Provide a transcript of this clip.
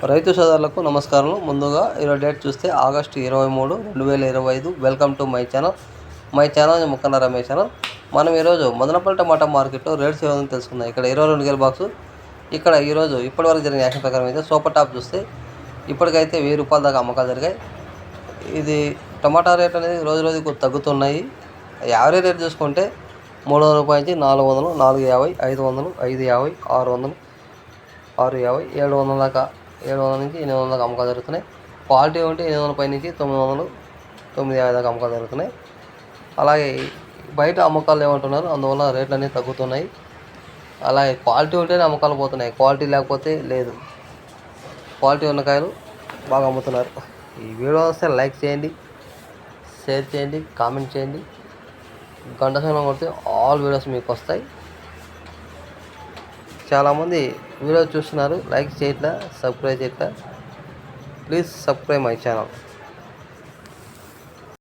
రైతు సోదరులకు నమస్కారం. ముందుగా ఈరోజు డేట్ చూస్తే August 23, 2025. Welcome to my channel Mukkanna Ramesh channel. మనం ఈరోజు మదనపల్లి టమాటా మార్కెట్లో రేట్స్ ఏమైనా తెలుసుకుందాం. ఇక్కడ 22 గేల బాక్సు. ఇక్కడ ఈరోజు ఇప్పటివరకు జరిగిన యాక్షన్ ప్రకారం అయితే సూపర్ టాప్ చూస్తే ఇప్పటికైతే 1000 రూపాయల దాకా అమ్మకాలు జరిగాయి. ఇది టమాటా రేట్ అనేది రోజు రోజుకు తగ్గుతున్నాయి. యావరేజ్ రేట్ చూసుకుంటే 300 రూపాయల నుంచి 400, 450, 500, 550, 600, 650, 700 దాకా 700 నుంచి 800 దాకా అమ్మకాలు జరుగుతున్నాయి. క్వాలిటీ ఉంటే 800 పై నుంచి 900, 950 దాకా అమ్మకాలు జరుగుతున్నాయి. అలాగే బయట అమ్మకాలు ఏమంటున్నారు, అందువల్ల రేట్లు అనేవి తగ్గుతున్నాయి. అలాగే క్వాలిటీ ఉంటేనే అమ్మకాలు పోతున్నాయి, క్వాలిటీ లేకపోతే లేదు. క్వాలిటీ ఉన్న కాయలు బాగా అమ్ముతున్నారు. ఈ వీడియో వస్తే లైక్ చేయండి, షేర్ చేయండి, కామెంట్ చేయండి. గంట సమయం కొడితే ఆల్ వీడియోస్ మీకు వస్తాయి. చాలామంది వీడియో చూస్తున్నారు, లైక్ చేయట్లా, సబ్స్క్రైబ్ చేయట్లా. Please subscribe my channel.